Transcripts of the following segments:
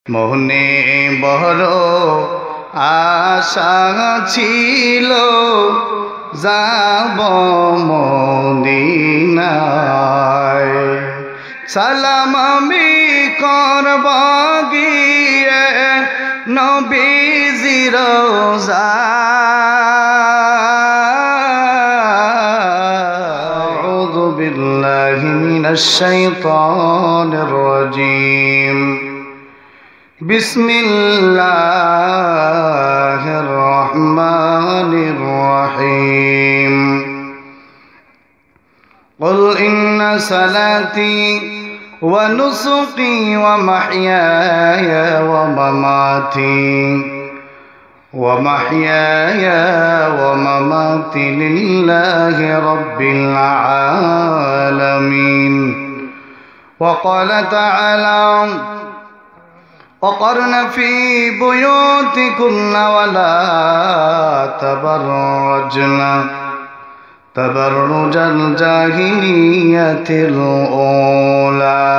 মনে বড় আশা ছিল যাব মদিনায়, সালাম আমি করব গিয়ে নবীজির রওজায়। আউযু বিল্লাহি মিনাশ শাইতানির রাজীম। বিসমিল্লাহির রহমানির রহিম। قل إن صلاتي ونسكي ومحياي ومماتي لله رب العالمين. وقال تعالى وقرن في بيوتكن ولا تبرجن تبرج الجاهلية الأولى.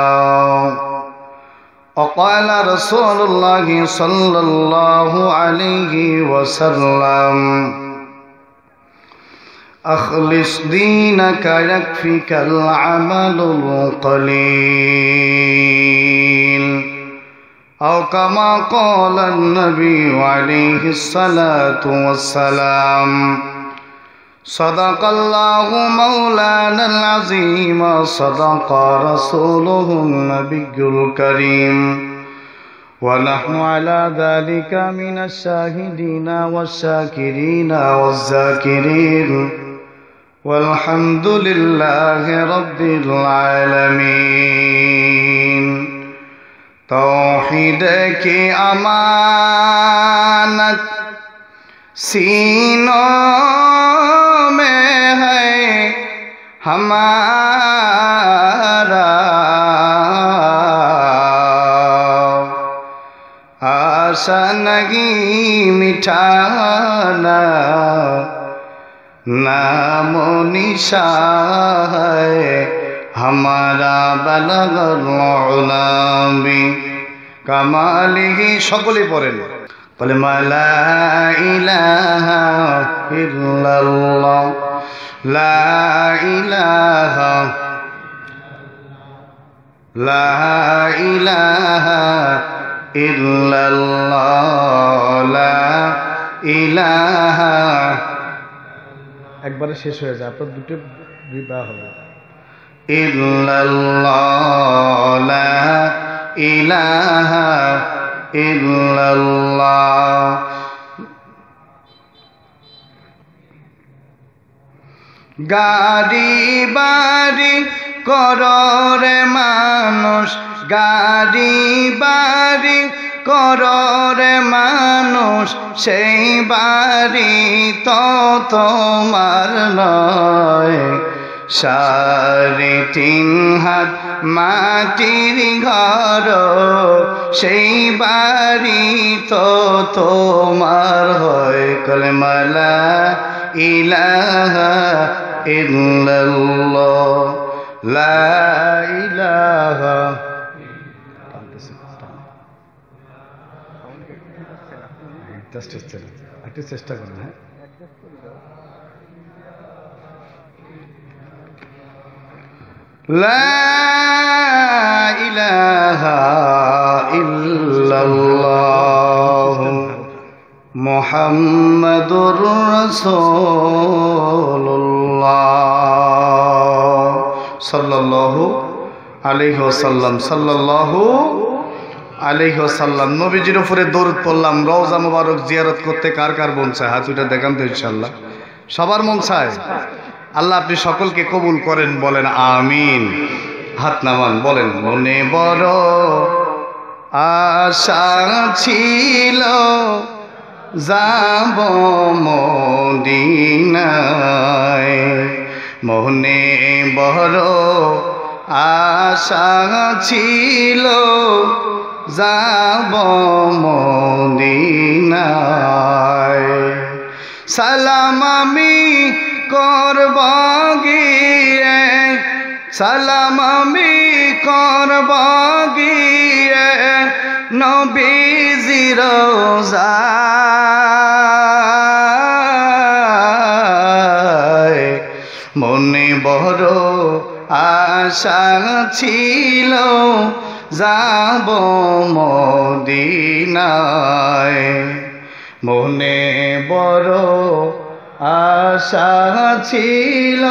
وقال رسول الله صلى الله عليه وسلم أخلص دينك يكفك العمل القليل، أو كما قال النبي عليه الصلاة والسلام. صدق الله مولانا العظيم، صدق رسوله النبي الكريم، ونحن على ذلك من الشاهدين والشاكرين والذاكرين، والحمد لله رب العالمين. तौहीद की अमानत सीनों में है हमारा, आशा नहीं मिटाना नामो निशान है हमारा। बलगल उला बि কামালিহি। সকলে পড়েন, বলে লা ইলাহা ইল্লাল্লাহ, লা ইলাহা ইল্লাল্লাহ, লা ইলাহা। একবারে শেষ হয়ে যায়, আপনার দুটো বিবাহ হবে। ইল্লাল্লাহ, লা ইলাহা ইল্লাল্লাহ। গাড়ি বাড়ি কররে মানুষ, গাড়ি বাড়ি কররে মানুষ, সেই বাড়ি তো তোমার নয়। 3.5 হাত মাটির ঘর, সেই বাড়ি তো তোমার হয়। কলেমা লা ইলাহা ইল্লাল্লাহ, লা ইলাহা। একটু চেষ্টা করেন। হ্যাঁ, লা ইলাহা ইল্লাল্লাহ মুহাম্মাদুর রাসূলুল্লাহ সাল্লাল্লাহু আলাইহি ওয়াসাল্লাম, সাল্লাল্লাহু আলাইহি ওয়াসাল্লাম। নবীজির উপরে দরুদ পড়লাম। রওজা মুবারক জিয়ারত করতে কার কার মন চায়? হাত উঠে দেখান তো। ইনশাআল্লাহ সবার মন চায়। আল্লাহ আপনি সকলকে কবুল করেন, বলেন আমিন। হাত নামান, বলেন মনে বড় আশা ছিল যাব মদিনায়, মনে বড় আশা ছিল যাব মদিনায়। সালাম আমি করব গিয়ে, সালাম আমি করব গিয়ে নবীজি রোজায় মনে বড় আশা ছিল যাব মদিনায় মনে বড় আশা ছিল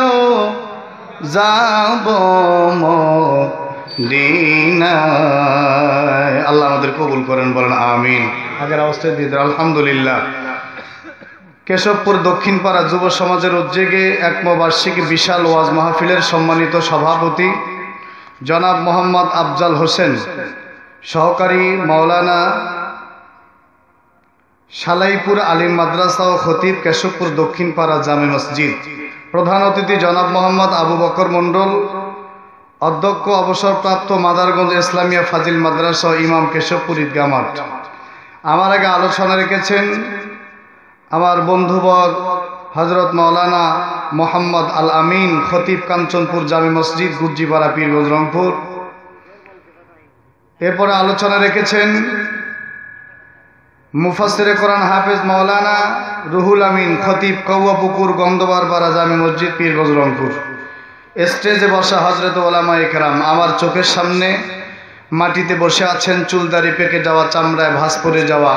যাব মদিনায়। আল্লাহ আমাদের কবুল করেন, বলেন আমিন। আগের অবস্থায় দিয়ে দেন আলহামদুলিল্লাহ। কেশবপুর দক্ষিণপাড়া যুব সমাজের উদ্যোগে একমবার্ষিকী বিশাল ওয়াজ মাহফিলের সম্মানিত সভাপতি জনাব মোহাম্মদ আফজাল হোসেন, সহকারী মাওলানা সালাইপুর আলিম মাদ্রাসা ও খতিব কেশবপুর দক্ষিণপাড়া জামে মসজিদ, প্রধান অতিথি জনাব মোহাম্মদ আবু বকর মণ্ডল, অধ্যক্ষ অবসরপ্রাপ্ত মাদারগঞ্জ ইসলামিয়া ফাজিল মাদ্রাসা ও ইমাম কেশবপুর ঈদগাহ মাঠ। আমার আগে আলোচনা রেখেছেন আমার বন্ধুবর হজরত মাওলানা মোহাম্মদ আল আমিন, খতিব কাঞ্চনপুর জামে মসজিদ, গুজ্জিপাড়া, পীরগঞ্জ, রংপুর। এরপরে আলোচনা রেখেছেন মুফাসসিরে কোরআন হাফেজ মাওলানা রুহুল আমিন, খতিব কৌয়াপুকুর, গন্ধবারপাড়া জামে মসজিদ, পীরগঞ্জ, রংপুর। স্টেজে বসা হযরত ওলামায়ে কেরাম, আমার চোখের সামনে মাটিতে বসে আছেন চুলদারি পেকে যাওয়া, চামড়ায় ভাঁজ পড়ে যাওয়া,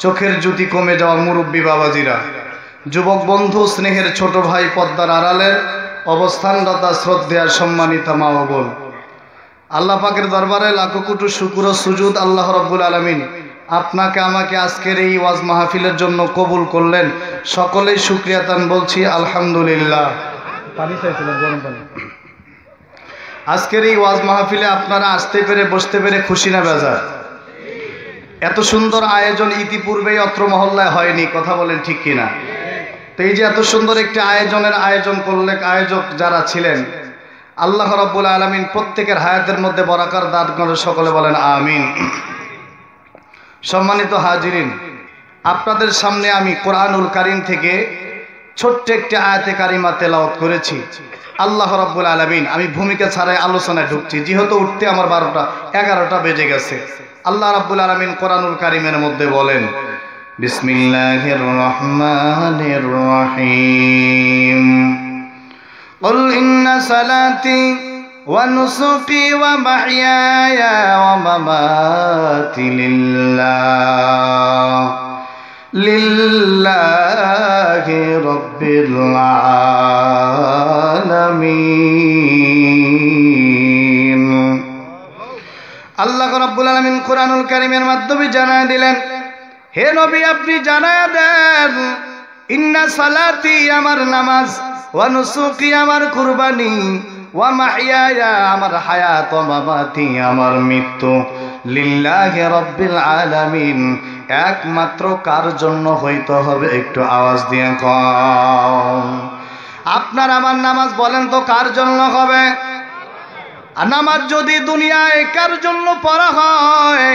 চোখের জ্যোতি কমে যাওয়া মুরব্বী বাবাজিরা, যুবক বন্ধু, স্নেহের ছোট ভাই, পর্দার আড়ালের অবস্থানরতা শ্রদ্ধেয় সম্মানিত মা ও বোন, আল্লাহ পাকের দরবারে লাখো কোটি শুকর ও সুজুদ। আল্লাহ রাব্বুল আলামিন আপনাকে আমাকে আজকের এই ওয়াজ মাহফিলের জন্য কবুল করলেন। সকলেই শুকরিয়া তান বলছি আলহামদুলিল্লাহ। পানি চাইছিলেন, গরম পানি। আজকের এই ওয়াজ মাহফিলে আপনারা আসতে পেরে বসতে পেরে খুশি না বেজার? এত সুন্দর আয়োজন ইতিপূর্বেই অত্র মহল্লায় হয়নি, কথা বলেন ঠিক কিনা? তো এই যে এত সুন্দর একটি আয়োজন করলে আয়োজক যারা ছিলেন, আল্লাহ রাব্বুল আলামিন প্রত্যেকের হায়াতের মধ্যে বরাকার দান করে, সকলে বলেন আমিন। সম্মানিত হাজিরিন, আপনাদের সামনে আমি কোরআনুল কারীম থেকে ছোট্ট একটি আয়াতে কারিমা তেলাওয়াত করেছি। আল্লাহ রাব্বুল আলামিন, আমি ভূমিকা ছাড়াই আলোচনায় ঢুকছি, যেহেতু উঠতে আমার 11টা বেজে গেছে। আল্লাহ রাব্বুল আলামিন কোরআনুল কারীমের মধ্যে বলেন, বিসমিল্লাহির রহমানির রহিম, কুল ইন্না সালাতি ওয়া নুসুকি ওয়া মাহইয়ায়া ওয়া মামাতি লিল্লাহি রাব্বিল আলামিন। আল্লাহ রাব্বুল আলামিন কোরআনুল কারীমের মাধ্যমে জানায় দিলেন, হে নবী আপনি জানায় দেন, ইন্না সালাতি আমার নামাজ, ওয়া নুসুকি আমার কুরবানি, ওয়া মাহইয়ায়া আমার হায়াত, ওয়া মামাতি আমার মৃত্যু, লিল্লাহি রাব্বিল আলামিন একমাত্র কার জন্য হইতে হবে? একটু আওয়াজ দিয়ে কও। আপনার আমার নামাজ বলেন তো কার জন্য হবে? আর নামাজ যদি দুনিয়ায় কার জন্য পড়া হয়,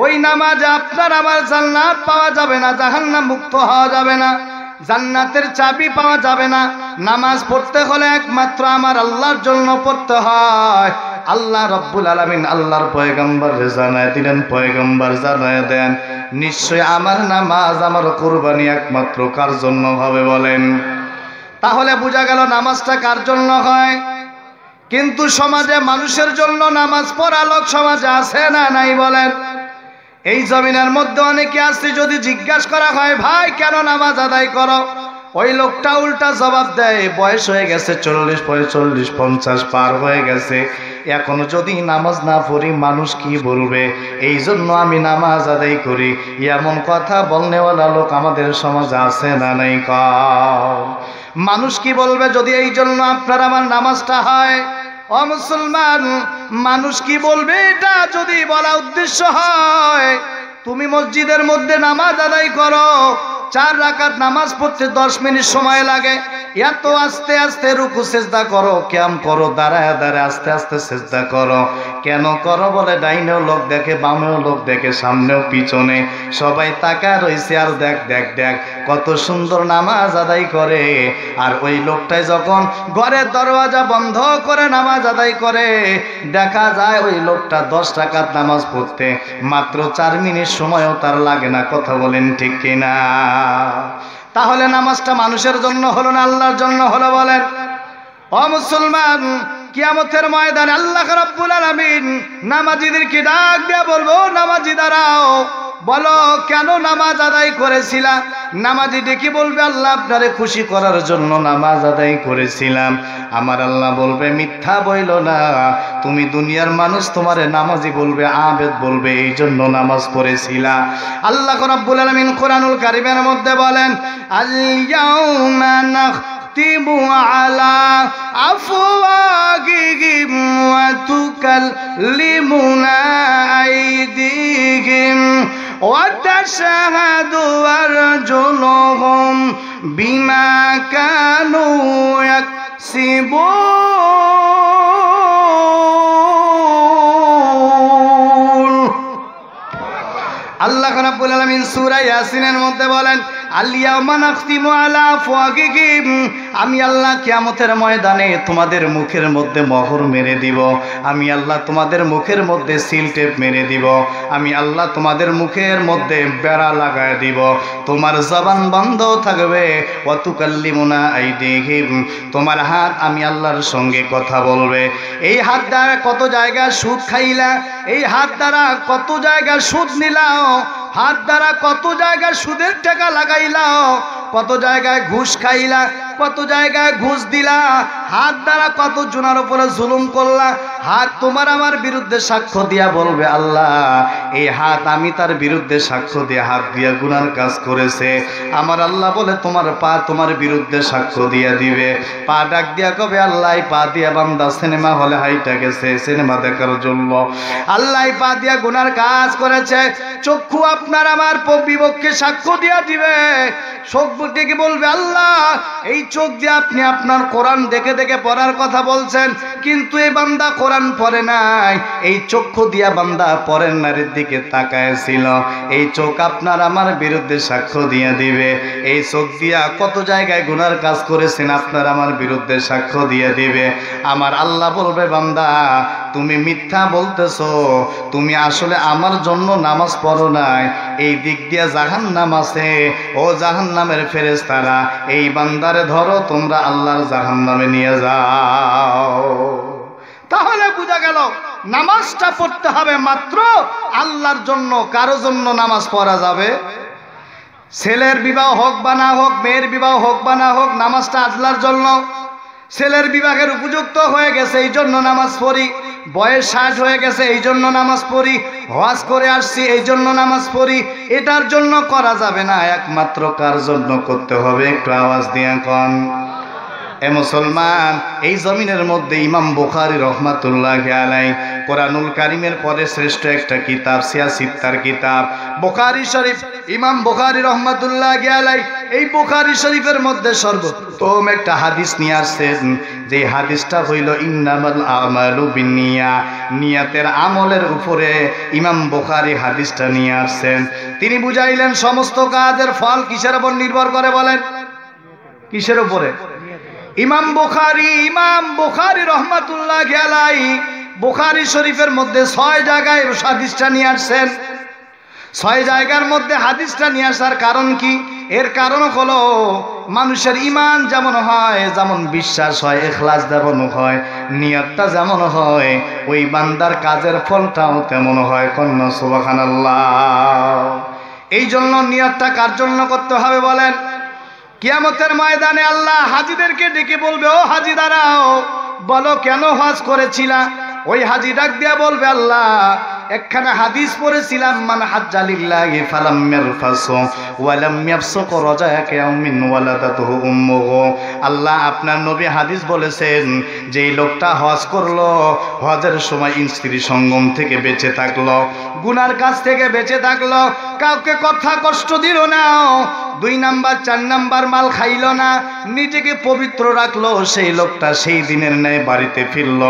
ওই নামাজ আপনার আমার জান্নাত পাওয়া যাবে না, জাহান্নাম মুক্ত হওয়া যাবে না, জান্নাতের চাবি পাওয়া যাবে না। নামাজ পড়তে হলে একমাত্র আমার আল্লাহর জন্য পড়তে হয়। আল্লাহ রাব্বুল আলামিন আল্লাহর পয়গম্বর জানায় দিলেন, পয়গম্বর জানায় দেন, নিশ্চয় আমার নামাজ, আমার কুরবানি একমাত্র কার জন্য হবে বলেন? তাহলে বোঝা গেল নামাজটা কার জন্য হয়। কিন্তু সমাজে মানুষের জন্য নামাজ পড়া লোক সমাজে আছে না নাই বলেন? এই জমিনের মধ্যে অনেকে আছে, যদি জিজ্ঞাসা করা হয় ভাই কেন নামাজ আদায় করো, ওই লোকটা উল্টা জবাব দেয়, বয়স হয়ে গেছে 40, 45, 50 পার হয়ে গেছে, এখনো যদি নামাজ না পড়ি মানুষ কি বলবে, এই জন্য আমি নামাজ আদায় করি। এমন কথা বলনেওয়ালা লোক আমাদের সমাজে আছে না নাই? মানুষ কি বলবে যদি এই জন্য আপনার আমার নামাজটা হয়? ও মুসলমান, মানুষ কি বলবে এটা যদি বলা উদ্দেশ্য হয়, তুমি মসজিদের মধ্যে নামাজ আদায় করো, 4 রাকাত নামাজ পড়তে 10 মিনিট সময় লাগে, এত আস্তে আস্তে রুকু সেজদা করো, কিয়াম করো, দাঁড়ায় দাঁড়ায় আস্তে আস্তে সেজদা করো, কেন করো বলে ডাইনেও লোক দেখে, বামেও লোক দেখে, সামনেও পিছনে সবাই তাকায় রইছে আর দেখ দেখ দেখ কত সুন্দর নামাজ আদায় করে। আর ওই লোকটাই যখন ঘরের দরওয়াজা বন্ধ করে নামাজ আদায় করে, দেখা যায় ওই লোকটা 10 রাকাত নামাজ পড়তে মাত্র 4 মিনিট সময়ও তার লাগে না। কথা বলেন ঠিক কিনা? তাহলে নামাজটা মানুষের জন্য হলো না আল্লাহর জন্য হলো? বলেন ও মুসলমান, কিয়ামতের ময়দানে আল্লাহ রাব্বুল আলামিন নামাজীদেরকে ডাক দিয়ে বলবো, নামাজি দাঁড়াও, বলো কেন নামাজ আদায় করেছিলা? নামাজি ডেকে বলবে, আল্লাহ আপনারে খুশি করার জন্য নামাজ আদায় করেছিলাম। আমার আল্লাহ বলবে, মিথ্যা বইল না, তুমি দুনিয়ার মানুষ তোমারে নামাজি বলবে, আবেদ বলবে, এই জন্য নামাজ পড়েছিলা। আল্লাহ রাব্বুল আলামিন কোরআনুল কারীমের মধ্যে বলেন, আল ইয়াউমা নাখতিমু আলা আফওয়াহিহিম ওয়া তুকাল্লিমুনা আইদিহিম ওয়া তাশহাদু আরজুলুহুম বিমা কানু ইয়াকসিবুন। আল্লাহ রাব্বুল আলামিন সূরা ইয়াসিনের মধ্যে বলেন, আল-ইয়াওমা নাখতিমু আলা আফওয়াহিহিম, আমি আল্লাহ কিয়ামতের ময়দানে তোমাদের মুখের মধ্যে মোহর মেরে দিব। আমি আল্লাহ তোমাদের মুখের মধ্যে সিল টেপ মেরে দিব। আমি আল্লাহ তোমাদের মুখের মধ্যে বেড়া লাগায় দিব। তোমার জবান বন্ধ থাকবে। ওয়া তুকাল্লিমুনা আইদিহিম, তোমার হাত আমি আল্লাহর সঙ্গে কথা বলবে। এই হাত দ্বারা কত জায়গায় সুদ খাইলা, এই হাত দ্বারা কত জায়গায় সুদ নিলাও, হাত দ্বারা কত জায়গায় সুদের টাকা লাগাইলাও, কত জায়গায় ঘুষ খাইলা, কত জায়গায় ঘুষ দিলা, হাত দ্বারা কত জনের উপরে জুলুম করলা। হাত তোমার আমার বিরুদ্ধে সাক্ষ্য দিয়া বলবে, আল্লাহ এই হাত আমি তার বিরুদ্ধে সাক্ষ্য দিয়ে হাত দিয়া গুনার কাজ করেছে। আমার আল্লাহ বলে, তোমার পা তোমার বিরুদ্ধে সাক্ষ্য দিয়া দিবে। পা ডাক দিয়া কবে, আল্লাহ পা দিয়া বান্দা সিনেমা হলে হাইটা গেছে সিনেমা দেখার জন্য, আল্লাহ পা দিয়া গুনার কাজ করেছে। চক্ষু আপনার আমার বিপক্ষে সাক্ষ্য দিয়া দিবে। চোখ ডেকে বলবে, আল্লাহ এই চোখ দিয়ে আপনি আপনার কোরআন দেখে দেখে পড়ার কথা বলছেন, কিন্তু এই বান্দা কোরআন পড়ে নাই। এই চক্ষু দিয়া বান্দা পরের নারীর দিকে তাকায়ছিল। এই চোখ আপনার আমার বিরুদ্ধে সাক্ষ্য দিয়ে দিবে। এই চোখ দিয়া কত জায়গায় গুনার কাজ করেছেন, আপনার আমার বিরুদ্ধে সাক্ষ্য দিয়ে দিবে। আমার আল্লাহ বলবে, বান্দা তুমি মিথ্যা বলতেছো, তুমি আসলে আমার জন্য নামাজ পড়ো নাই। এই দিক দিয়া জাহান্নাম আছে, ও জাহান্নামের ফেরেশতারা এই বান্দারে ধরো, তোমরা আল্লাহর জাহান্নামে নিয়ে যাও। তাহলে বোঝা গেল নামাজটা পড়তে হবে মাত্র আল্লাহর জন্য, কারো জন্য নামাজ পড়া যাবে। ছেলের বিবাহ হোক বা না হোক, মেয়ের বিবাহ হোক বা না হোক, নামাজটা আল্লাহর জন্য। ছেলের বিবাহের উপযুক্ত হয়ে গেছে এই জন্য নামাজ পড়ি, বয়স 60 হয়ে গেছে এই জন্য নামাজ পড়ি, হজ করে আসছি এই জন্য নামাজ পড়ি, এটার জন্য করা যাবে না। একমাত্র কার জন্য করতে হবে? একটু আওয়াজ দিয়ে কোন। এ মুসলমান, এই জমিনের মধ্যে ইমাম বুখারী রহমাতুল্লাহি আলাইহি কোরআনুল কারীমের পরে শ্রেষ্ঠ একটা কিতাব, সিয়াসিত্তার কিতাব বুখারী শরীফ। ইমাম বুখারী রহমাতুল্লাহি আলাইহি এই বুখারী শরীফের মধ্যে সর্বোত্তম একটা হাদিস নিয়ে আসছেন, যে হাদিসটা হইল ইন্নামাল আমালু বিন্নিয়া, নিয়াতের আমলের উপরে ইমাম বুখারী হাদিসটা নিয়ে আসছেন। তিনি বুঝাইলেন সমস্ত কাজের ফল কিসের উপর নির্ভর করে? বলেন কিসের উপরে? ইমাম বুখারী রহমাতুল্লাহি আলাইহি বুখারী শরীফের মধ্যে 6 জায়গায় হাদিসটা নিয়ে আসছেন। 6 জায়গার মধ্যে হাদিসটা নিয়ে আসার কারণ কি? এর কারণ হলো মানুষের ঈমান যেমন হয়, যেমন বিশ্বাস হয়, ইখলাস যেমন হয়, নিয়তটা যেমন হয়, ওই বান্দার কাজের ফলটাও তেমন হয়। কন্যা সুবহানাল্লাহ। এই জন্য নিয়তটা কার জন্য করতে হবে বলেন? কিয়ামতের ময়দানে আল্লাহ হাজীদেরকে ডেকে বলবে, ও হাজী দাঁড়াও, বলো কেন হজ করেছিলা? ওই হাজী ডাক দিয়া বলবে, আল্লাহ একখানা হাদিস পড়েছিলাম, মান হাজ্জা লিল্লাহি ফালাম ইয়ারফাসু ওয়া লাম ইয়াফসুক রাজাকা ইয়াউমিন ওয়ালাদাতুহু উম্মুহু। আল্লাহ আপনার নবী হাদিস বলেছেন, যেই লোকটা হজ করলো, হজের সময় স্ত্রী সঙ্গম থেকে বেঁচে থাকলো, গুনার কাছ থেকে বেঁচে থাকলো, কাউকে কথা কষ্ট দিল না, 2 নাম্বার 4 নাম্বার মাল খাইল না, নিজেকে পবিত্র রাখলো, সেই লোকটা সেই দিনের ন্যায় বাড়িতে ফিরল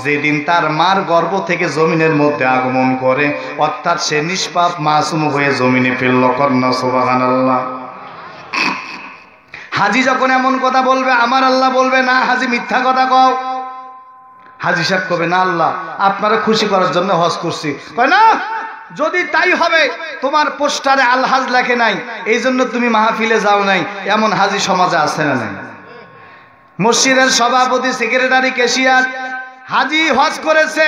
যেদিন তার মার গর্ভ থেকে জমিনের মধ্যে আগমন করে, অর্থাৎ সে নিষ্পাপ মাসুম হয়ে জমিনে ফিরল। কন্যা সুবহানাল্লাহ। হাজি যখন এমন কথা বলবে, আমার আল্লাহ বলবে না হাজি মিথ্যা কথা কও। হাজি সাহেব কবে না আল্লাহ আপনারা খুশি করার জন্য হজ করছি, কয় না যদি তাই হবে তোমার পোস্টারে আলহাজ লেখে নাই এই জন্য তুমি মাহফিলে যাও নাই, এমন হাজি সমাজে আছে না নাই? মসজিদের সভাপতি, সেক্রেটারি, ক্যাশিয়ার হাজি হজ করেছে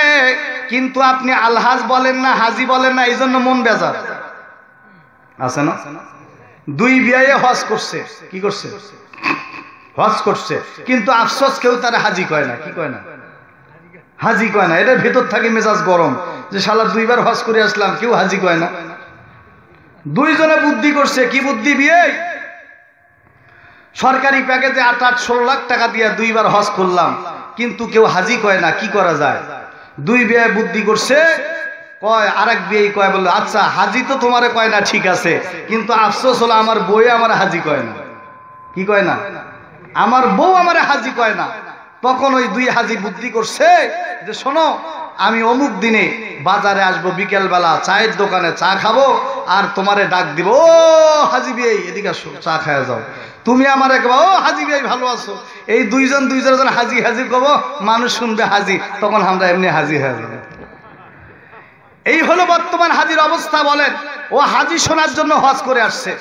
কিন্তু আপনি আলহাজ বলেন না, হাজি বলেন না, এই জন্য মন বেজার আছে না? 2 বিয়ে হজ করছে, কি করছে? হজ করছে, কিন্তু আফসোস কেউ তারা হাজি কয় না। কি কয় না? হাজি কয় না। এটা ভেতর থাকে মেজাজ গরম যে শালা 2 বার হজ করে আসলাম, কেউ হাজি কয় না। 2 জনে বুদ্ধি করছে। কি বুদ্ধি? বিয়ে সরকারি প্যাকেজে 8-16 লাখ টাকা দিয়ে 2 বার হজ করলাম, কিন্তু কেউ হাজি কয় না। কি করা যায়? 2 বিয়ে বুদ্ধি করছে, কয় আরেক বিয়ে কয় বললো আচ্ছা হাজি তো তোমারে কয় না, ঠিক আছে, কিন্তু আফসোস হলো আমার বউ আমার হাজি কয় না। কি কয় না? আমার বউ আমার হাজি কয় না। তখন ওই 2 হাজি বুদ্ধি করছে যে শোনো, আমি অমুক দিনে বাজারে আসবো, বিকেল বেলা চায়ের দোকানে চা খাবো, আর তোমারে ডাক দিব, ও হাজি বিয়ে এদিকে আসো, চা খায়া যাও। তুমি আমার একবার ও হাজি বিয়ে ভালো আছো। এই 2 জন হাজি হাজি কব, মানুষ শুনবে হাজি, তখন আমরা এমনি হাজি হয়ে যাবো। এই হলো বর্তমান হাজির অবস্থা। বলেন ও হাজি শোনার জন্য হজ করে আসছে।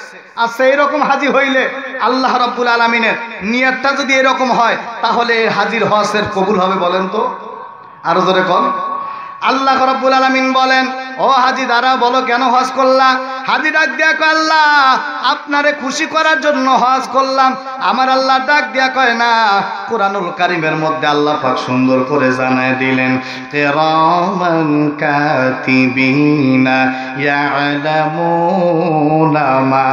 আচ্ছা এরকম হাজি হইলে আল্লাহ রাব্বুল আলামিনের নিয়তটা যদি এরকম হয়, তাহলে হাজির হজের কবুল হবে? বলেন তো, আরো জোরে কোন। আল্লাহ রাব্বুল আলামিন বলেন, ও হাজি দাঁড়া, বলো কেন হজ করলা? হাজি ডাক দিয়া কয় আল্লাহ আপনারে খুশি করার জন্য হজ করলাম। আমার আল্লাহ ডাক দিয়া কয় না, কুরআনুল কারীমের মধ্যে আল্লাহ পাক সুন্দর করে জানায় দিলেন, কিরামান কাতিবিনা ইয়ালামুনা মা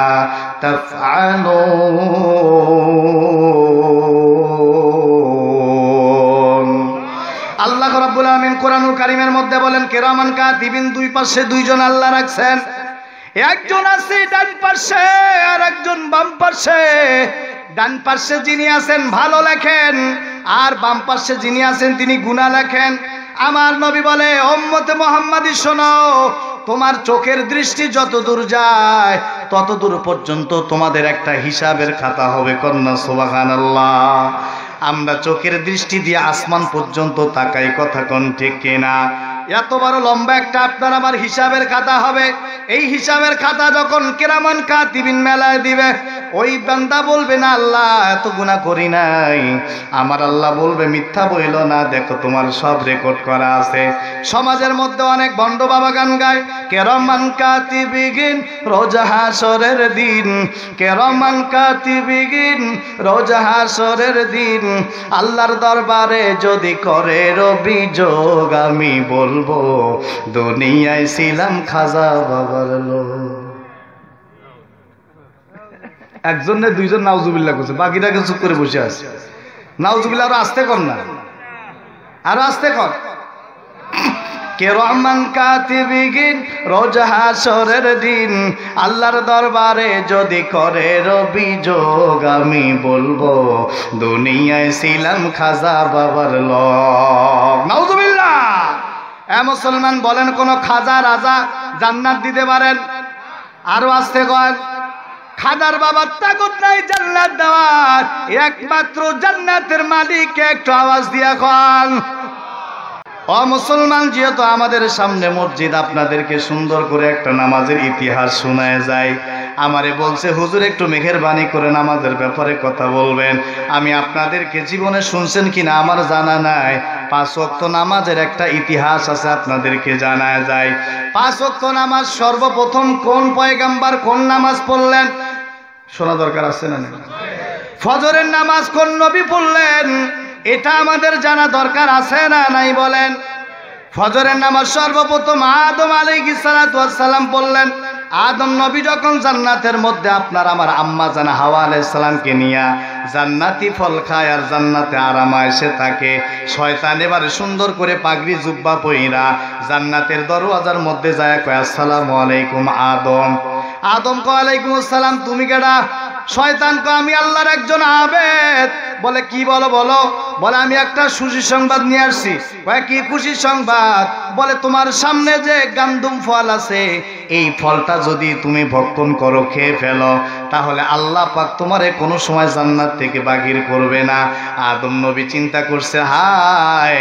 তাফআলুন। আল্লাহ রাব্বুল আলামিন কোরআনুল কারীমের মধ্যে বলেন কিরামান কাতিবিন, 2 পাশে 2 জন আল্লাহ রাখছেন। একজন আছে ডান পাশে আর একজন বাম পাশে। ডান পাশে যিনি আছেন ভালো লেখেন, আর বাম পাশে যিনি আছেন তিনি গুনাহ লেখেন। আমার নবী বলে, উম্মতে মুহাম্মাদি শোনো, তোমার চোখের দৃষ্টি যত দূর যায় তত দূর পর্যন্ত তোমাদের একটা হিসাবের খাতা হবে। কন্যা সুবহানাল্লাহ। আমরা চোখের দৃষ্টি দিয়ে আসমান পর্যন্ত তাকাই, কথা কোন ঠিক কিনা? এত বড় লম্বা একটা আপনার আমার হিসাবের খাতা হবে। এই হিসাবের খাতা যখন কিরামান কাতিবিন মেলায় দিবে, ওই বান্দা বলবে না আল্লাহ এত গুনাহ করি নাই। আমার আল্লাহ বলবে মিথ্যা বইল না, দেখো তোমার সব রেকর্ড করা আছে। সমাজের মধ্যে অনেক ভণ্ড বাবা গান গায়, কিরামান কাতিবিন রোজ হাসরের দিন, কিরামান কাতিবিন রোজ হাসরের দিন, আল্লাহর দরবারে যদি করে অভিযোগ আমি বলবো দুনিয়ায় ছিলাম খাজা বাবার লোক। একজন না 2 জন নাউজুবিল্লাহ করছে, বাকিটাকে চুপ করে বসে আছে। নাউজুবিল্লাহ আরো আস্তে কর না, আরো আস্তে কর। কিরামান কাতিবিন রোজ হাসরের দিন, আল্লাহর দরবারে যদি করে অভিযোগ আমি বলবো দুনিয়ায় ছিলাম খাজা বাবার লোক। নাউজুবিল্লাহ। এ মুসলমান বলেন, কোন খাজা রাজা জান্নাত দিতে পারেন? আরো আস্তে কর। খাজার বাবার তাকত নাই জান্নাত দেওয়ার, একমাত্র জান্নাতের মালিক। একটু আওয়াজ দিয়া কন। ও মুসলমান, যেহেতু আমাদের সামনে মসজিদ, আপনাদেরকে সুন্দর করে একটা নামাজের ইতিহাস শোনায় যায়। আমারে বলছে হুজুর একটু মেহেরবানি করে নামাজের ব্যাপারে কথা বলবেন। আমি আপনাদেরকে জীবনে শুনছেন কিনা আমার জানা নাই, 5 ওয়াক্ত নামাজের একটা ইতিহাস আছে, আপনাদেরকে জানায় যায়। 5 ওয়াক্ত নামাজ সর্বপ্রথম কোন পয়গম্বর কোন নামাজ পড়লেন শোনা দরকার আছে না? ফজরের নামাজ কোন নবী পড়লেন এটা আমাদের জানা দরকার আছে না নাই? বলেন। ফজরের নামাজ সর্বপ্রথম আদম আলাইহিস সালাতু ওয়াস সালাম পড়লেন। আদম নবী যখন জান্নাতের মধ্যে আপনার আমার আম্মা জান হাওয়া আলাইহিস সালামকে নিয়ে জান্নাতি ফল খায় আর জান্নাতে আরামায়েশে থাকে, শয়তান এবারে সুন্দর করে পাগড়ি জুব্বা পইরা জান্নাতের দরওয়াজার মধ্যে যায় কয় আসসালামু আলাইকুম আদম। আদম কয় আলাইকুমুস সালাম, তুমি কেডা? শয়তান কয় আমি আল্লাহর একজন আবেদ। বলে কি বলো বলো? বলে আমি একটা খুশি সংবাদ নিয়ে আসছি। কয় কি খুশি সংবাদ? বলে তোমার সামনে যে গান্দুম ফল আছে, এই ফলটা যদি তুমি ভক্ষণ করো, খেয়ে ফেলো, তাহলে আল্লাহ পাক তোমারে কোনো সময় জান্নাত থেকে বাহির করবে না। আদম নবী চিন্তা করছে, হায়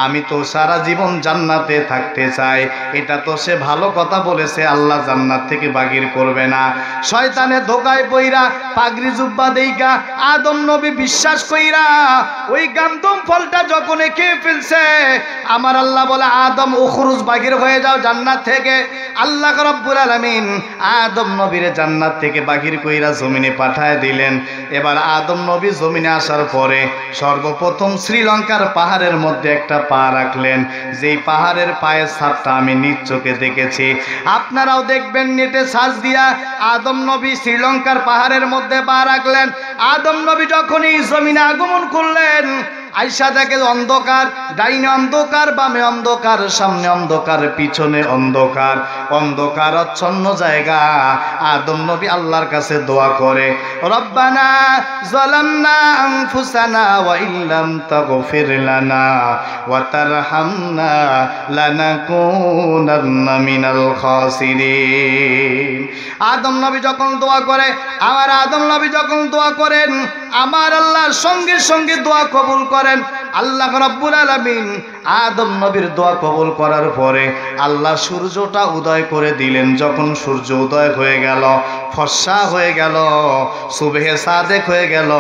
আমি তো সারা জীবন জান্নাতে থাকতে চাই, এটা তো সে ভালো কথা বলেছে, আল্লাহ জান্নাত থেকে বাহির করবে না। শয়তানের ধোকায় পইরা পাগড়ি জুব্বা দেইকা আদম নবী বিশ্বাস কইরা ওই গান্দম ফলটা যখন খেয়ে ফেলছে, আমার আল্লাহ বলে আদম উখরুজ, বাহির হয়ে যাও জান্নাত থেকে। আল্লাহ রাব্বুল আলামিন আদম নবীরে জান্নাত থেকে বাহির কইরা জমিনে পাঠায় দিলেন। এবার আদম নবী জমিনে আসার পরে সর্বপ্রথম শ্রীলঙ্কার পাহাড়ের মধ্যে একটা পা রাখলেন, যেই পাহাড়ের পায়ের ছাপটা আমি নিজ চোখে দেখেছি, আপনারাও দেখবেন নেটে সার্চ দিয়া। আদম নবী শ্রীলঙ্কার পাহাড়ের মধ্যে পা রাখলেন। আদম নবী যখনই জমিনে আগমন করলেন, আইসা দেখে অন্ধকার, ডাইনে অন্ধকার, বামে অন্ধকার, সামনে অন্ধকার, পিছনে অন্ধকার, অন্ধকারাচ্ছন্ন জায়গা। আদম নবী আল্লাহর কাছে দোয়া করে, রব্বানা যালামনা আনফুসানা ওয়া ইল্লাম তাগফির লানা ওয়া তারহামনা লানাকুনান্না মিনাল খাসিরিন। আদম নবী যখন দোয়া করে, আমার আদম নবী যখন দোয়া করেন, আমার আল্লাহর সঙ্গে সঙ্গে দোয়া কবুল করেন। আল্লাহ রাব্বুল আলামিন আদম নবীর দোয়া কবুল করার পরে আল্লাহ সূর্যটা উদয় করে দিলেন। যখন সূর্য উদয় হয়ে গেল, ফর্সা হয়ে গেল, সুবহে সাদেক হয়ে গেল,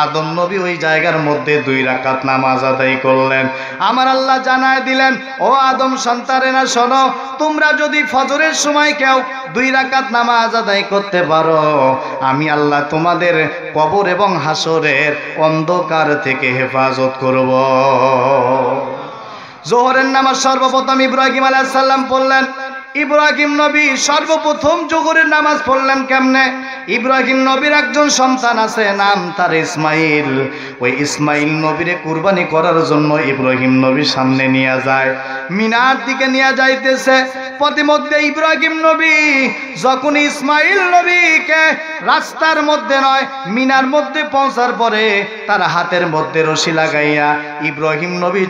আদম নবী ওই জায়গার মধ্যে 2 রাকাত নামাজ আদায় করলেন। আমার আল্লাহ জানায় দিলেন, ও আদম সন্তানেরা শোনো, তোমরা যদি ফজরের সময় কেউ 2 রাকাত নামাজ আদায় করতে পারো, আমি আল্লাহ তোমাদের কবর এবং হাসরের অন্ধকার থেকে হেফাজত করব। জোহরের নামাজ সর্বপ্রথম ইব্রাহিম আলাইহিস সালাম পড়লেন। ইব্রাহিম নবী সর্বপ্রথম জোহরের নামাজ পড়লেন কেমনে? ইব্রাহিম নবীর একজন সন্তান আছে, নাম তার ইসমাইল। ওই ইসমাইল নবীরে কুরবানি করার জন্য ইব্রাহিম নবী সামনে নিয়ে যায়, মিনার দিকে নিয়ে যাইতেছে। পথিমধ্যে ইব্রাহিম নবী যখন ইসমাইল নবীকে রাস্তার মধ্যে নয় মিনার মধ্যে পৌঁছার পরে তার হাতের মধ্যে রশি লাগাইয়া ইব্রাহিম নবী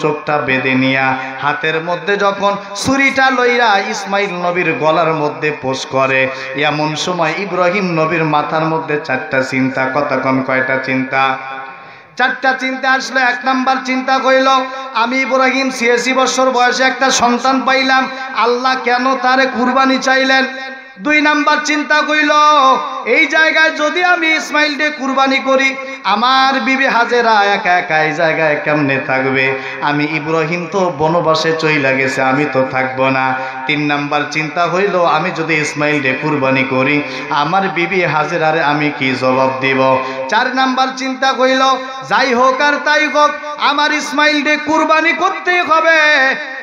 চোখটা বেঁধে নিয়া হাতের মধ্যে যখন ছুরিটা লইয়া ইসমাইল নবীর গলার মধ্যে পোষ করে, এমন সময় ইব্রাহিম নবীর মাথার মধ্যে 4টা চিন্তা। কতক্ষণ? কয়টা চিন্তা? 4টা চিন্তা আসলে। 1 নাম্বার চিন্তা কইল, আমি ইব্রাহিম 86 বছর বয়সে একটা সন্তান পাইলাম, আল্লাহ কেন তারে কুরবানি চাইলেন? 2 নাম্বার চিন্তা কইল, এই জায়গায় যদি আমি ইসমাইলকে কুরবানি করি, আমার বিবি হাজেরা একা একা এই জায়গায় কেমনে থাকবে? আমি ইব্রাহিম তো বনবাসে চইলা গেছে, আমি তো থাকবো না। 3 নাম্বার চিন্তা হইল, আমি যদি ইসমাইলকে কুরবানি করি, আমার বিবি হাজেরারে আমি কি জবাব দিব? 4 নাম্বার চিন্তা কইল, যাই হোক আর তাই হোক, আমার ইসমাইলকে কুরবানি করতেই হবে।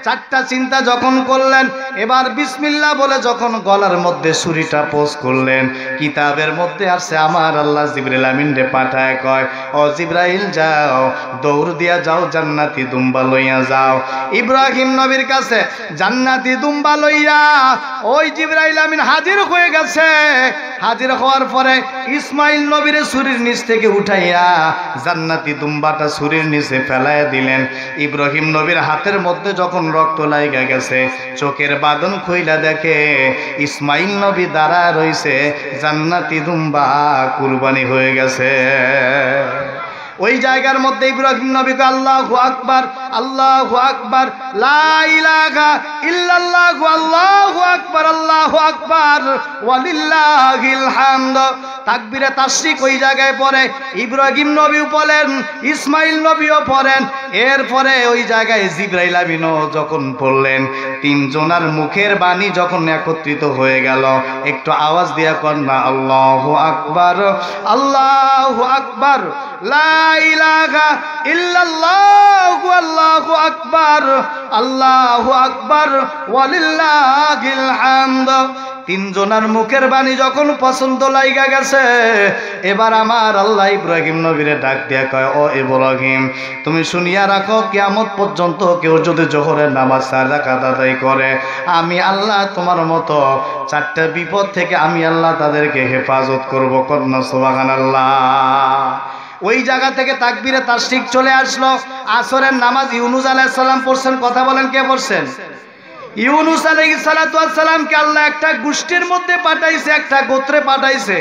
4টা চিন্তা যখন করলেন, এবার বিসমিল্লাহ বলে যখন গলার মধ্যে ছুরিটা পোষ করলেন, কিতাবের মধ্যে আছে আমার আল্লাহ জিবরাইল আমিনরে পাঠায় কয়, ও জিবরাইল যাও, দৌড় দিয়া যাও, জান্নাতি দুম্বা লইয়া যাও। ইব্রাহিম নবীর কাছে জান্নাতি দুম্বা লইয়া ওই জিবরাইল আমিন হাজির হয়ে গেছে। হাজির হওয়ার পরে ইসমাইল নবীর ছুরির নিচ থেকে উঠাইয়া জান্নাতি দুম্বাটা ছুরির নিচে ফেলাইয়া দিলেন। ইব্রাহিম নবীর হাতের মধ্যে যখন রক্ত লাগা গেছে, চোখের বাঁধন খুইলা দেখে ইসমাইল নবী দাঁড়া রইছে, জান্নাতি দুম্বা কুরবানি হয়ে গেছে। ওই জায়গার মধ্যে ইব্রাহিম নবীকে আল্লাহু আকবার, আল্লাহু আকবার, লা ইলাহা ইল্লাল্লাহু, আল্লাহু আকবার, আল্লাহু আকবার, ওয়ালিল্লাহিল হামদ। তাকবীরে তাশরিক ওই জায়গায় পড়ে, ইব্রাহিম নবীও পড়েন, ইসমাইল নবীও পড়েন। এরপরে ওই জায়গায় জিবরাইল আমিনও যখন পড়লেন, 3 জনার মুখের বাণী যখন একত্রিত হয়ে গেল, একটু আওয়াজ দিয়া কর না, আল্লাহু আকবার, আল্লাহু আকবার, লা ইলাহা ইল্লাল্লাহু, আল্লাহু আকবার, আল্লাহু আকবার, ওয়ালিল্লাহিল হামদ। তিনজনের মুখের বাণী যখন পছন্দ লাইগা গেছে, এবার আমার আল্লাহ ইব্রাহিম নবীরে ডাক দিয়া কয়, ও ইব্রাহিম, তুমি শুনিয়া রাখো, কিয়ামত পর্যন্ত কেউ যদি জোহরের নামাজ 4 রাকাত আদায় করে, আমি আল্লাহ তোমার মতো 4টা বিপদ থেকে আমি আল্লাহ তাদেরকে হেফাজত করব। কন্যা সুবহানাল্লাহ। ওই জায়গা থেকে তাকবীরে তাশরিক চলে আসলো। আসরের নামাজ ইউনুস আলাইহিস সালাম পড়ছেন। কথা বলেন, কে পড়ছেন? ইউনুস আলাইহিস সালাতু ওয়াস সালামকে আল্লাহ একটা গোষ্ঠীর মধ্যে পাঠাইছে, একটা গোত্রে পাঠাইছে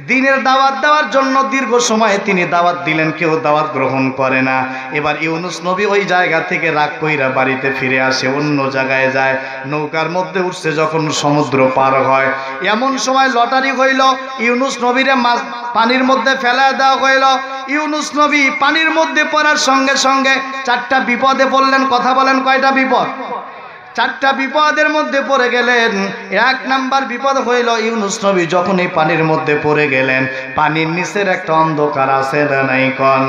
দ্বীনের দাওয়াত দেওয়ার জন্য। দীর্ঘ সময় তিনি দাওয়াত দিলেন, কেউ দাওয়াত গ্রহণ করে না। এবার ইউনুস নবী ওই জায়গা থেকে রাগ কইরা বাড়িতে ফিরে আসে, অন্য জায়গায় যায়। নৌকার মধ্যে উঠছে, যখন সমুদ্র পার হয়, এমন সময় লটারি হইল, ইউনুস নবীরে পানির মধ্যে ফেলা দেওয়া হইল। ইউনুস নবী পানির মধ্যে পড়ার সঙ্গে সঙ্গে 4টা বিপদে পড়লেন। কথা বলেন, কয়টা বিপদ? 4টা বিপদের মধ্যে পড়ে গেলেন। 1 নাম্বার বিপদ হইল, ইউনুস নবী যখন এই পানির মধ্যে পড়ে গেলেন, পানির নিচের একটা অন্ধকার আছে না নাই কোন?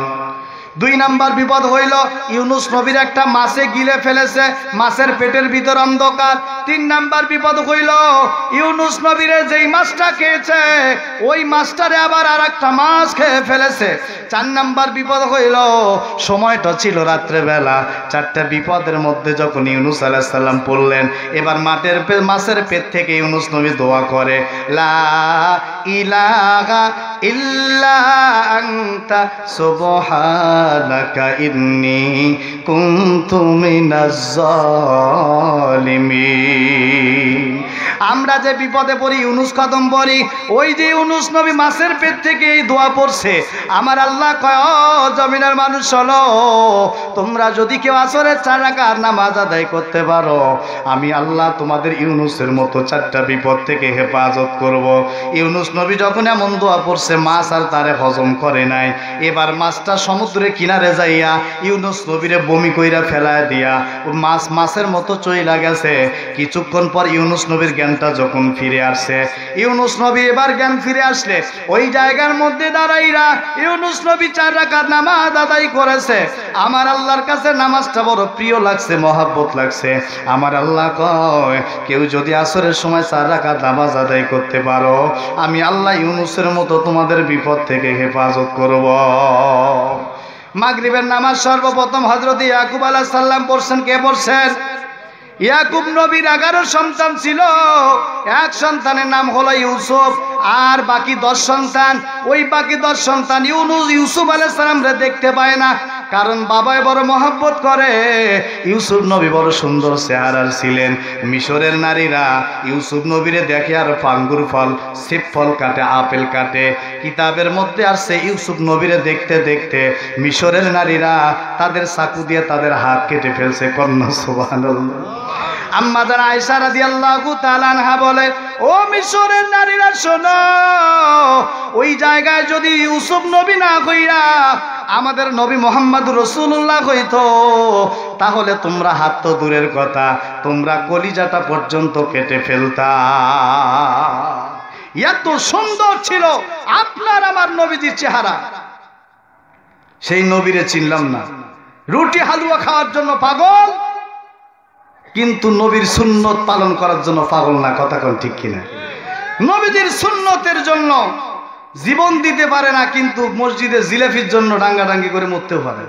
2 নাম্বার বিপদ হইল, ইউনুস নবীর একটা মাছে গিলে ফেলেছে, মাছের পেটের ভিতর অন্ধকার। 3 নাম্বার বিপদ হইল, ইউনুস নবীরে যেই মাছটা খেয়েছে ওই মাছটারে আবার আরেকটা মাছ খেয়ে ফেলেছে। 4 নাম্বার বিপদ হইল, সময়টা ছিল রাত্রে বেলা। 4টা বিপদের মধ্যে যখন ইউনুস আলাইহিস সালাম পড়লেন, এবার মাছের পেট থেকে ইউনুস নবী দোয়া করে, লা ইলাহা ইল্লা আনতা সুবহানাকা ইন্নী কুনতু মিনাজ জালিমিন। আমরা যে বিপদে পড়ি, ইউনুস কদম পড়ি, ওই যে ইউনুস নবী মাছের পেট থেকে এই দোয়া পড়ছে। আমার আল্লাহ কয়, ও জমিনের মানুষ শোনো, তোমরা যদি কেউ আসরের 4 রাকাত নামাজ আদায় করতে পারো, আমি আল্লাহ তোমাদের ইউনুসের মতো 4টা বিপদ থেকে হেফাজত করব। ইউনুস নবী যখন এমন দোয়া পড়ছে, মাছ আর তারে হজম করে নাই। এবার মাছটা সমুদ্রের কিনারে যাইয়া ইউনুস নবীরে বমি কইরা ফেলায় দিয়া মাছের মতো চইলা গেছে। কিছুক্ষণ পর ইউনুস নবীর জ্ঞানটা যখন ফিরে আসছে, ইউনুস নবী এবার জ্ঞান ফিরে আসলে ওই জায়গার মধ্যে দাঁড়াইরা ইউনুস নবী 4 রাকাত নামাজ আদায় করেছে। আমার আল্লাহর কাছে নামাজটা বড় প্রিয় লাগছে, মহাব্বত লাগছে। আমার আল্লাহ কয়, কেউ যদি আসরের সময় 4 রাকাত নামাজ আদায় করতে পারো, আমি আল্লাহ ইউনুসের মতো তোমাদের বিপদ থেকে হেফাজত করব। মাগরিবের নামাজ সর্বপ্রথম হযরত ইয়াকুব আলাইহিস সালাম পড়ছেন। কে পড়ছেন? ইয়াকুব নবীর 11 সন্তান ছিল। 1 সন্তানের নাম হলো ইউসুফ, আর বাকি 10 সন্তান। ওই বাকি 10 সন্তান ইউসুফ আলাইহিস সালামরে দেখতে পায় না, কারণ বাবায় বড় মহব্বত করে। ইউসুফ নবী বড় সুন্দর চেহারার ছিলেন। মিশরের নারীরা ইউসুফ নবীরে দেখে আর আঙ্গুর ফল, সেব ফল কাটে, আপেল কাটে। কিতাবের মধ্যে আসছে, ইউসুফ নবীরে দেখতে দেখতে মিশরের নারীরা তাদের চাকু দিয়ে তাদের হাত কেটে ফেলছে। কন্যা সুবহানাল্লাহ। আম্মা জান আয়েশা রাদিয়াল্লাহু তাআলা আনহা বলে, ও মিশরের নারীরা শোনো, ওই জায়গায় যদি ইউসুফ নবী না কইরা আমাদের নবী মুহাম্মদ রাসূলুল্লাহ হইতো, তাহলে তোমরা হাত তো দূরের কথা, তোমরা কলিজাটা পর্যন্ত কেটে ফেলতা। এত সুন্দর ছিল আপনার আমার নবীজির চেহারা। সেই নবীরে চিনলাম না, রুটি হালুয়া খাওয়ার জন্য পাগল, কিন্তু নবীর সুন্নত পালন করার জন্য পাগল না। কথা কোন ঠিক কিনা? নবীজির সুন্নতের জন্য জীবন দিতে পারে না, কিন্তু মসজিদে জিলাফির জন্য ডাঙ্গাডাঙ্গি করে মরতেও পারে।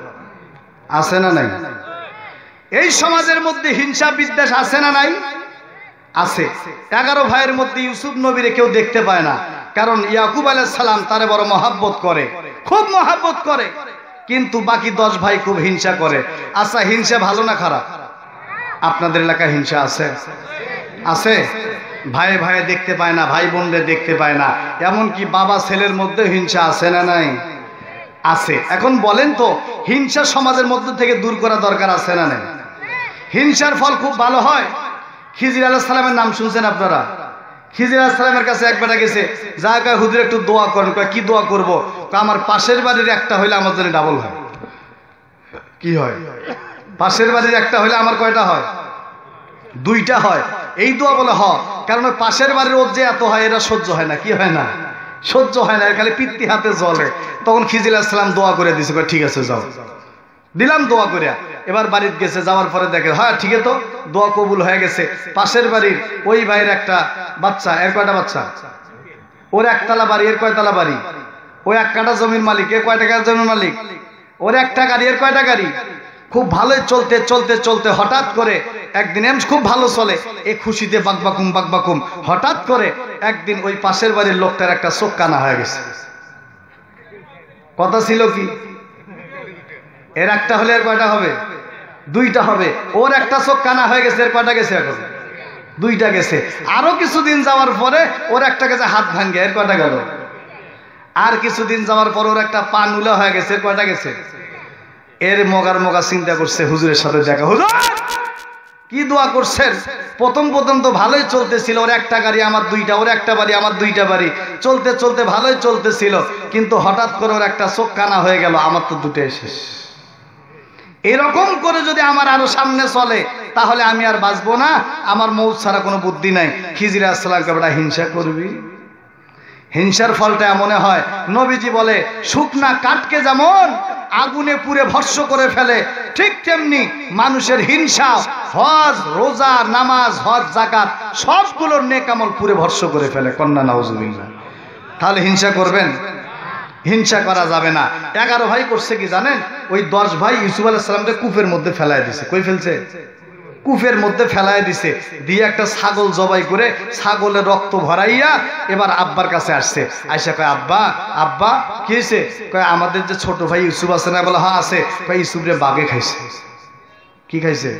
আছে না নাই? এই সমাজের মধ্যে হিংসা বিদ্বেষ আছে না নাই? আছে। 11 ভাইয়ের মধ্যে ইউসুফ নবীরে কেউ দেখতে পায় না, কারণ ইয়াকুব আলাইহিস সালাম তারে বড় মহব্বত করে, খুব মহব্বত করে, কিন্তু বাকি 10 ভাই খুব হিংসা করে। আচ্ছা, হিংসা ভালো না খারাপ? আপনাদের এলাকায় হিংসা আছে? আছে। ভাই ভাই দেখতে পায় না, ভাই বোনদের দেখতে পায় না, এমনকি বাবা ছেলের মধ্যে হিংসা আছে না নাই? আছে। এখন বলেন তো, হিংসা সমাজের মধ্যে থেকে দূর করা দরকার আছে না নাই? হিংসার ফল খুব ভালো হয়। খিজির আলাইহিস সালামের নাম শুনছেন আপনারা? খিজির আলাইহিস সালামের কাছে একবার গেছে, যা কয় হুজুর একটু দোয়া করেন। কয় কি দোয়া করব? আমার পাশের বাড়ির একটা হইলে আমার জন্য ডাবল হয়। কি হয়? পাশের বাড়ির একটা হইলে আমার কয়টা হয়? 2টা হয়। এই দোয়া বলে হয়, কারণ পাশের বাড়ির ওর যে এত হয়, এরা সহ্য হয় না। কি হয় না? সহ্য হয় না, খালি পিত্তি হাতে জ্বলে। তখন খিজির আলাইহিস সালাম দোয়া করে দিয়েছে, ঠিক আছে যাও। দিলাম দোয়া করিয়া। এবার বাড়িতে গেছে, যাওয়ার পরে দেখে হ্যাঁ ঠিক তো দোয়া কবুল হয়ে গেছে। পাশের বাড়ির ওই ভাইয়ের একটা বাচ্চা, এর কয়টা বাচ্চা, ওর একতলা বাড়ি, এর কয়তলা বাড়ি, ওই এক কাঠা জমির মালিক, এর কয় টাকার জমির মালিক, ওর একটা গাড়ি, এর কয়টা গাড়ি। খুব ভালোই চলতে চলতে চলতে হঠাৎ করে একদিন এমস খুব ভালো চলে, এ খুশিতে বাকবাকুম। হঠাৎ করে একদিন ওই পাশের বাড়ির লোকটার একটা চোখ কানা হয়ে গেছে। কথা ছিল কি, এর একটা হলে এর কয়টা হবে, দুইটা হবে। ওর একটা চোখ কানা হয়ে গেছে, এর কয়টা গেছে, এখন দুইটা গেছে। আরো কিছুদিন যাওয়ার পরে ওর একটা গেছে হাত ভাঙ্গে, এর কয়টা গেল। আর কিছুদিন যাওয়ার পর ওর একটা পা নুলা হয়ে গেছে, এর কয়টা গেছে। এর মগার চিন্তা করছে হুজুরের সাথে দেখা, হুজুর কি দোয়া করছেন, প্রথম তো ভালোই চলতেছিল, ওর একটা গাড়ি আমার দুইটা, ওর একটা বাড়ি আমার দুইটা বাড়ি, চলতে চলতে ভালোই চলতেছিল, কিন্তু হঠাৎ করে ওর একটা চোখ কানা হয়ে গেল, আমার তো দুটোই শেষ। এরকম করে যদি আমার আরো সামনে চলে তাহলে আমি আর বাঁচবো না, আমার মৌত ছাড়া কোনো বুদ্ধি নাই। খিজির আসসালামকে বড় হিংসা করবি, হিংসার ফলটা এমন হয়, নবীজি বলে শুকনা কাঠকে যেমন আগুনে পুড়ে ভস্ম করে ফেলে, ঠিক তেমনি মানুষের হিংসা হজ রোজা নামাজ হজ যাকাত সবগুলোর নেক আমল পুড়ে ভস্ম করে ফেলে। কন্যা নাউজুবিল্লাহ। তাহলে হিংসা করবেন, হিংসা করা যাবে না। 11 ভাই করছে কি জানেন, ওই 10 ভাই ইউসুফ আলাইহিস সালামকে কূপের মধ্যে ফেলায় দিছে। কই ফেলছে, কূপের মধ্যে ফেলায় দিছে। দিয়ে একটা ছাগল জবাই করে ছাগলের রক্ত ভরাইয়া এবার আব্বার কাছে আসছে। আয়সা কয় আব্বা কি হয়েছে, কয় আমাদের যে ছোট ভাই ইউসুফ আছে না, বলে হ্যাঁ আছে। কয় ইউসুফ রে বাঘে খাইছে। কি খাইছে,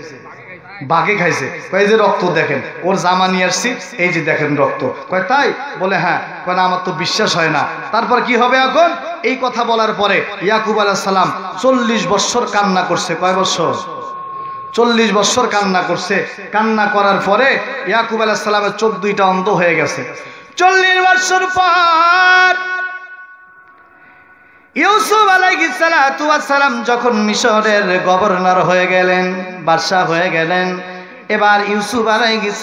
বাঘে খাইছে। কয় যে রক্ত দেখেন, ওর জামা নিয়ে আসছি, এই যে দেখেন রক্ত। কয় তাই, বলে হ্যাঁ। কয় না আমার তো বিশ্বাস হয় না। তারপর কি হবে এখন, এই কথা বলার পরে ইয়াকুব আলাইহিস সালাম 40 বছর কান্না করছে। কয় বছর, 40 বছর কান্না করছে। কান্না করার পরে ইয়াকুব আলাইহিস সালামের চোখ দুইটা অন্ধ হয়ে গেছে। 40 বছর পর ইউসুফ আলাইহিস সালাম যখন মিশরের গভর্নর হয়ে গেলেন, বাদশা হয়ে গেলেন, এবার ইউসুফ আলাইহিস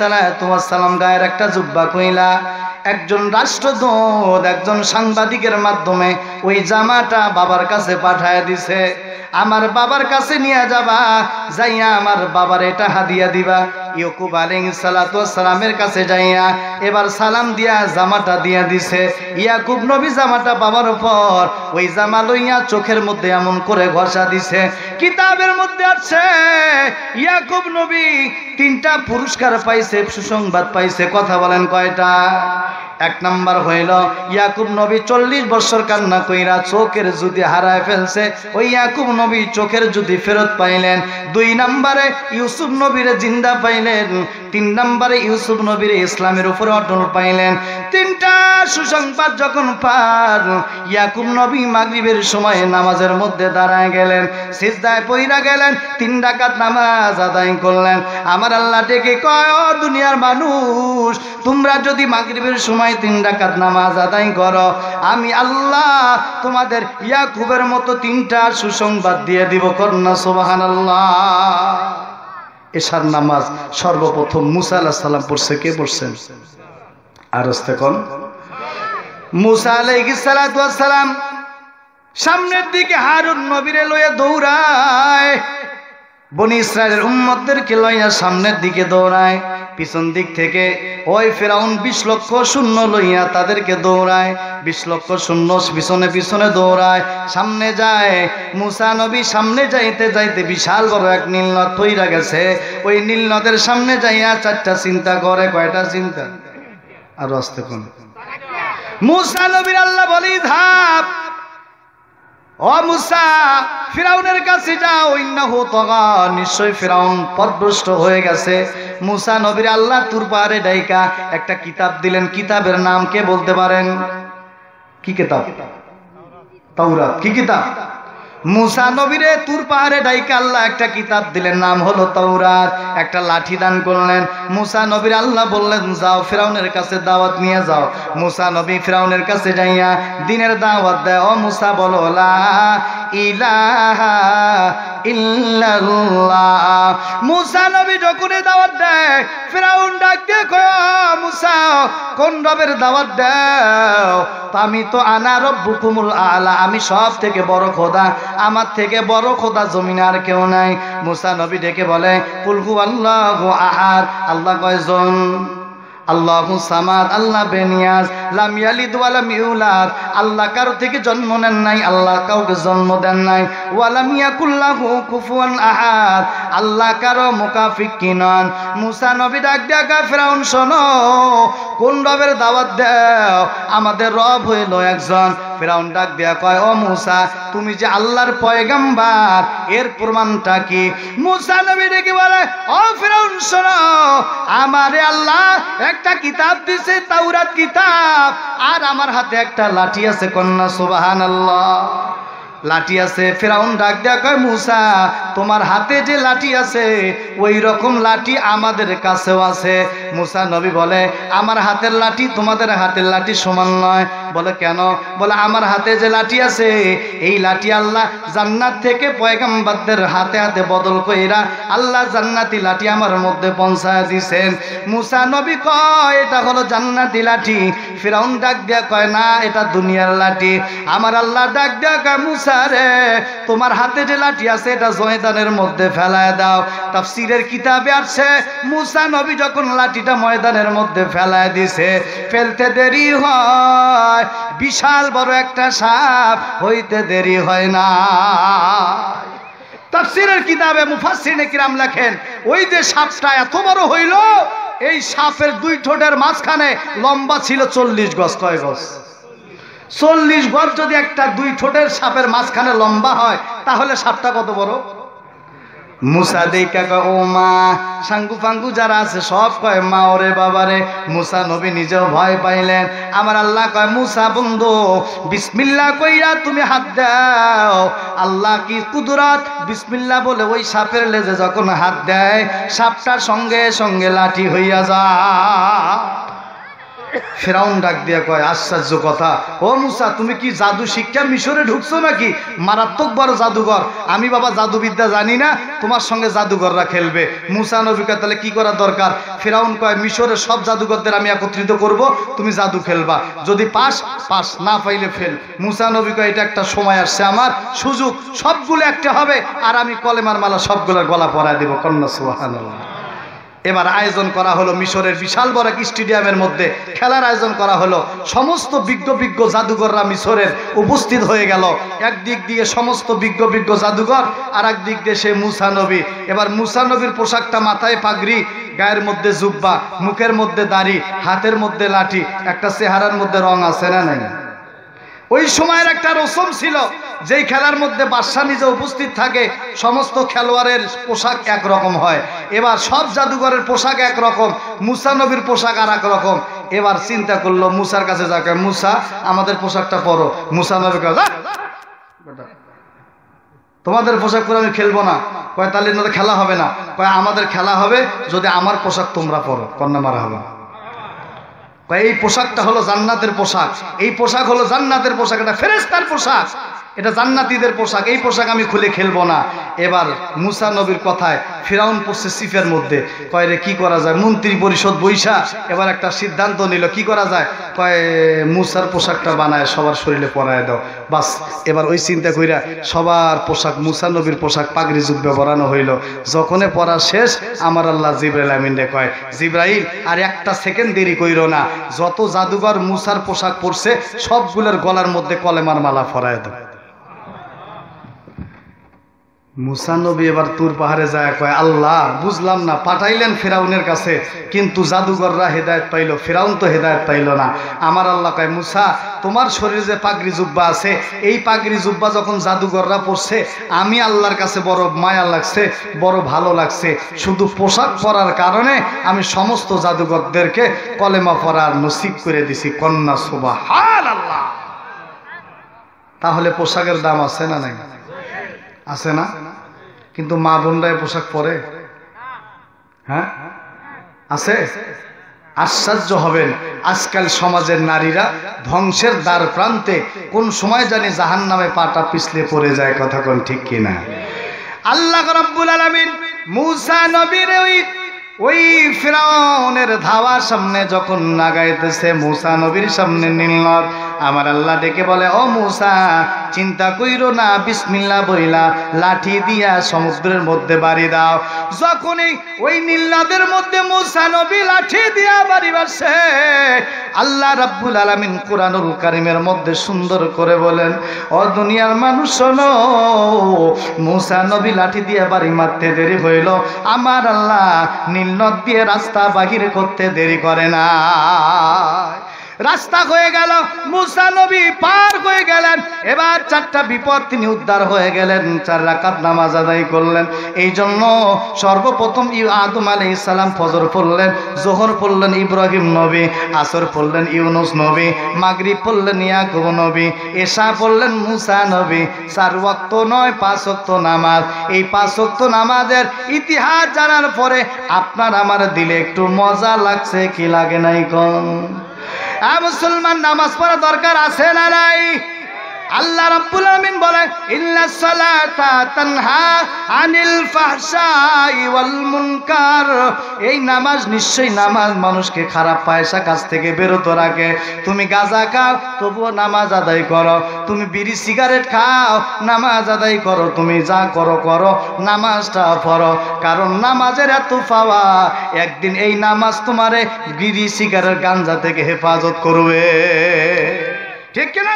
সালাম গায়ের একটা জুব্বা কইলা একজন রাষ্ট্রদূত একজন সাংবাদিকের মাধ্যমে ওই জামাটা বাবার কাছে পাঠায় দিছে। আমার বাবার কাছে নিয়ে যাবা, যাইয়া আমার বাবার এটা হাদিয়া দিবা। ইয়াকুব আলাইহিস সালামের কাছে যাইয়া এবার সালাম দিয়া জামাটা দিয়া দিছে। ইয়াকুব নবী জামাটা বাবার উপর ওই জামা লইয়া চোখের মধ্যে এমন করে ঘষা দিছে। কিতাবের মধ্যে আছে ইয়াকুব নবী 3টা পুরস্কার পাইছে, সুসংবাদ পাইছে। কথা বলেন কয়টা? 1 নাম্বার হইল ইয়াকুব নবী 40 বছর কান্না কইরা চোখের যদি হারায় ফেলছে, ওই ইয়াকুব নবী চোখের যদি ফেরত পাইলেন। 2 নম্বরে ইউসুফ নবীরে জিন্দা পাইলেন। 3 নম্বরে ইউসুফ নবীর ইসলামের উপরে অটল পাইলেন। 3টা সুসংবাদ যখন পার, ইয়াকুব নবী মাগরিবের সময় নামাজের মধ্যে দাঁড়ায় গেলেন, সিজদায় পইরা গেলেন, 3 রাকাত নামাজ আদায় করলেন। আমার আল্লাহ ডেকে কয়, ও দুনিয়ার মানুষ, তোমরা যদি মাগরিবের সময় 3 রাকাত নামাজ আদায় করো, আমি আল্লাহ তোমাদের ইয়াকুবের মতো 3টা সুসংবাদ দিয়ে দিব। কন্যা সুবহানাল্লাহ। এশার নামাজ সর্বপ্রথম মুসা আলাইহিস সালাম পড়ছে। কে পড়ছেন? আর আস্তে কোন? মুসা আলাইহিস সালাম সামনের দিকে হারুন নবীরে লইয়া দৌড়ায়, বনি ইসরাইলের উম্মতদেরকে লইয়া সামনের দিকে দৌড়ায়। পিছন দিক থেকে ওই ফেরাউন 20 লক্ষ সৈন্য লইয়া তাদেরকে দৌড়ায়। 20 লক্ষ সৈন্য পিছনে পিছনে দৌড়ায়, সামনে যায়। মুসা নবী সামনে যাইতে যাইতে বিশাল বড় এক নীলনদ তৈরা গেছে। ওই নীলনদের সামনে যাইয়া 4টা চিন্তা করে। কয়টা চিন্তা? আর আস্তে কোন? মুসা নবীর আল্লাহ বলি ধাপ, ও মুসা ফিরাউনের কাছে যাও, ইন্নাহু তাগা, নিশ্চয় ফিরাউন পথভ্রষ্ট হয়ে গেছে। মুসা নবীর আল্লাহ তুর পাহাড়ে ডাইকা একটা কিতাব দিলেন। কিতাবের নাম কে বলতে পারেন? কি কিতাব? তাওরাত। কি কিতাব? মুসা নবীরে তুর পাহাড়ে ডাইকা আল্লাহ একটা কিতাব দিলেন, নাম হলো তাওরাত। একটা লাঠি দান করলেন। মুসা নবীর আল্লাহ বললেন, যাও ফিরাউনের কাছে দাওয়াত নিয়ে যাও। মুসা নবী ফিরাউনের কাছে যাইয়া দিনের দাওয়াত দেয়। ও মুসা বলো লা ইলাহা ইল্লাল্লাহ। মুসা নবী যখন দাওয়াত দেয়, ফিরাউন ডাক দিয়ে কয়, মুসা কোন রবের দাওয়াত দাও? তো আমি তো আনা রব্বুকুমুল আলা, আমি সব থেকে বড় খোদা, আমার থেকে বড় খোদা জমিনে আর কেউ নাই। মুসা নবী ডেকে বলে, কুল হুয়াল্লাহু আহাদ, আল্লাহ কয়জন? আল্লাহু সামাদ, আল্লাহ বেনিয়াজ, লাম ইয়ালিদ ওয়া লাম ইউলাদ, আল্লাহ কারো থেকে জন্ম নেন নাই, আল্লাহ কাউকে জন্ম দেন নাই। ওয়া লাম ইয়াকুল লাহু কুফুয়ান আহাদ, আল্লাহ কারো মুকাফিক কি নন। মুসা নবী ডাক দিয়া ফিরাউন, শোনো, কোন রবের দাওয়াত দাও? আমাদের রব হইল একজন। ফিরাউন ডাক দিয়া কয়, ও মুসা, তুমি যে আল্লাহর পয়গম্বর, এর প্রমাণটা কি? মুসা নবী ডেকে বলে, ও ফিরাউন শোনো, আমারে আল্লাহ একটা কিতাব দিছে, তাওরাত কিতাব, আর আমার হাতে একটা লাঠি আছে। কন্যা সুবহানাল্লাহ। লাঠি আছে। ফিরাউন ডাক দেয়া কয়, মুসা তোমার হাতে যে লাঠি আছে ওই রকম লাঠি আমাদের কাছেও আছে। মুসা নবী বলে, আমার হাতের লাঠি তোমাদের হাতের লাঠি সমান নয়। বলে কেন? বলে আমার হাতে যে লাঠি আছে এই লাঠি আল্লাহ জান্নাত থেকে পয়গম্বরদের হাতে হাতে বদল কইরা আল্লাহ জান্নাতি লাঠি আমার মধ্যে পৌঁছায় দিয়েছেন। মুসা নবী কয়, এটা হলো জান্নাতি লাঠি। ফিরাউন ডাক দেয়া কয়, না, এটা দুনিয়ার লাঠি। আমার আল্লাহ ডাক দেয়া কয়, মুসা রে, তোমার হাতে যে লাঠি আছে এটা ময়দানের মধ্যে ফেলায় দাও। তাফসীরের কিতাবে আছে, মুসা নবী যখন লাঠিটা ময়দানের মধ্যে ফেলায় দিছে, ফেলতে দেরি হয়, বিশাল বড় একটা সাপ হইতে দেরি হয় না। তাফসীরের কিতাবে মুফাসসিরিনে কিরাম লেখেন, ওই যে সাপটা এত বড় হইল, এই সাপের দুই ঠোঁটের মাঝখানে লম্বা ছিল 40 গজ। কয় গজ? 40 গজ। যদি একটা দুই ঠোঁটের সাপের মাঝখানে লম্বা হয়, তাহলে সাপটা কত বড়? মুসা দেখা কয়, ও মা, সাঙ্গু ফাঙ্গু যারা আছে সব কয় মা ওরে বাবারে। মুসা নবী নিজেও ভয় পাইলেন। আমার আল্লাহ কয়, মুসা বন্ধু, বিসমিল্লাহ কইরা তুমি হাত দাও। আল্লাহ কি কুদরত! বিসমিল্লাহ বলে ওই সাপের লেজে যখন হাত দেয়, সাপটার সঙ্গে সঙ্গে লাঠি হইয়া যায়। ফিরাউন ডাক দিয়া কয়, আশ্চর্য কথা, ও মুসা, তুমি কি জাদু শিক্ষা মিশরে ঢুকছো নাকি? মারাত্মক বড় জাদুঘর। আমি বাবা জাদুবিদ্যা জানি না, তোমার সঙ্গে জাদুঘররা খেলবে। মুসা নবী কয়, তাহলে কি করা দরকার? ফিরাউন কয়, মিশরের সব জাদুঘরদের আমি একত্রিত করব, তুমি জাদু খেলবা, যদি পাস পাস, না পাইলে ফেল। মুসা নবী কয়, এটা একটা সময় আসছে, আমার সুযোগ, সবগুলো একটা হবে, আর আমি কলেমার মালা সবগুলোর গলা পরায় দেব। কন্যা সুবহানাল্লাহ। এবার আয়োজন করা হলো মিশরের বিশাল বড় এক স্টেডিয়ামের মধ্যে, খেলার আয়োজন করা হলো। সমস্ত বিজ্ঞ বিজ্ঞ জাদুঘররা মিশরের উপস্থিত হয়ে গেল। একদিক দিয়ে সমস্ত বিজ্ঞ বিজ্ঞ জাদুঘর, আর এক দিক দিয়ে সে মুসা নবী। এবার মুসা নবীর পোশাকটা, মাথায় পাগড়ি, গায়ের মধ্যে জুব্বা, মুখের মধ্যে দাড়ি, হাতের মধ্যে লাঠি, একটা চেহারার মধ্যে রং আছে না নাই? ওই সময়ের একটা রসম ছিল, যেই খেলার মধ্যে বাদশা নিজে উপস্থিত থাকে, সমস্ত খেলোয়াড়ের পোশাক একরকম হয়। এবার সব জাদুঘরের পোশাক একরকম, মুসা নবীর পোশাক আর এক রকম। এবার চিন্তা করলো, মুসার কাছে যাকে, মুসা আমাদের পোশাকটা পরো। মুসা নবী কয়, তোমাদের পোশাক পরে আমি খেলবো না। কয়, তাহলে খেলা হবে না। কয়, আমাদের খেলা হবে যদি আমার পোশাক তোমরা পরো। কন্যা মারা হবে। এই পোশাকটা হলো জান্নাতের পোশাক, এই পোশাক হলো জান্নাতের পোশাক, এটা ফেরেশতার পোশাক, এটা জান্নাতীদের পোশাক, এই পোশাক আমি খুলে খেলবো না। এবার মুসা নবীর কথায় ফিরাউন পড়ছে সিফের মধ্যে। কয়, রে কি করা যায়? মন্ত্রী পরিষদ বৈশা এবার একটা সিদ্ধান্ত নিল, কি করা যায়? কয়, মুসার পোশাকটা বানায় সবার শরীরে পরায় দাও। বাস, এবার ওই চিন্তা কইরা সবার পোশাক, মুসা নবীর পোশাক, পাগড়ি জুব্বা পরানো হইল। যখনে পরা শেষ, আমার আল্লাহ জিবরাইল আমিনরে কয়, জিবরাইল আর একটা সেকেন্ড দেরি কইরো না, যত জাদুঘর মুসার পোশাক পরছে সবগুলোর গলার মধ্যে কলেমার মালা পরায় দাও। মুসা নবী এবার তুর পাহাড়ে যায়, কয়, আল্লাহ বুঝলাম না, পাঠাইলেন ফিরাউনের কাছে, কিন্তু জাদুঘররা হেদায়েত পাইল, ফিরাউন তো হেদায়েত পাইল না। আমার আল্লাহ কয়, মুসা তোমার শরীরে যে পাগড়ি জুব্বা আছে, এই পাগড়ি জুব্বা যখন জাদুঘররা পরছে, আমি আল্লাহর কাছে বড় মায়া লাগছে, বড় ভালো লাগছে। শুধু পোশাক পরার কারণে আমি সমস্ত জাদুঘরদেরকে কলেমা পরার নসিব করে দিছি। কন্যা সুবহানাল্লাহ। তাহলে পোশাকের দাম আছে না নাই? আছে না? কিন্তু মা বোনরা পোশাক পরে, হ্যাঁ আছে? আশ্চর্য হবেন আজকাল সমাজের নারীরা ধ্বংসের দ্বার প্রান্তে কোন সময় জানি জাহান্নামে পাটা পিছলে পড়ে যায়, কথা কোন ঠিক কিনা? আল্লাহ রাব্বুল আলামিন মূসা নবীর ওই ফিরাউনের ধাওয়ার সামনে যখন লাগাইতেছে, মূসা নবীর সামনে নীলনদ, আমার আল্লাহ ডেকে বলে, ও মূসা চিন্তা কইরো না, বিসমিল্লাহ বইলা লাঠি দিয়া সমুদ্রের মধ্যে বাড়ি দাও। যখনই ওই নীলনদের মধ্যে মূসা নবী লাঠি দিয়া বাড়ি মারছে, আল্লাহ রাব্বুল আলামিন কুরআনুল কারীমের মধ্যে সুন্দর করে বলেন, ও দুনিয়ার মানুষ শোনো, মূসা নবী লাঠি দিয়ে বাড়ি মারতে দেরি হইল, আমার আল্লাহ নীলনদ দিয়ে রাস্তা বাহির করতে দেরি করে না। রাস্তা হয়ে গেল, মূসা নবী পার হয়ে গেলেন। এবার চারটা বিপদ তিনি উদ্ধার হয়ে গেলেন, 4 রাকাত নামাজ আদায় করলেন। এই জন্য সর্বপ্রথম আদম আলাইহিস সালাম ফজর পড়লেন, যোহর পড়লেন ইব্রাহিম নবী, আসর পড়লেন ইউনুস নবী, মাগরিব পড়লেন ইয়াকুব নবী, এশা পড়লেন মূসা নবী। 4 ওয়াক্ত নয়, 5 ওয়াক্ত নামাজ। এই 5 ওয়াক্ত নামাজের ইতিহাস জানার পরে আপনার আমার দিলে একটু মজা লাগছে কি লাগে নাই কোন? মুসলমান নামাজ পড়া দরকার আছে না নাই? আল্লাহ রাব্বুল আলামিন বলে, ইন্নাস সালাতা তানহা আনিল ফাহশাই ওয়াল মুনকার। এই নামাজ, নিশ্চয়ই নামাজ মানুষকে খারাপ পয়সা কাজ থেকে বিরত রাখে। তুমি গাঁজা খাও তবুও নামাজ আদায় করো, তুমি বিড়ি সিগারেট খাও নামাজ আদায় করো, তুমি যা করো করো নামাজটা পড়ো, কারণ নামাজের এত পাওয়া, একদিন এই নামাজ তোমারে বিড়ি সিগারেট গাঞ্জা থেকে হেফাজত করবে, ঠিক কিনা?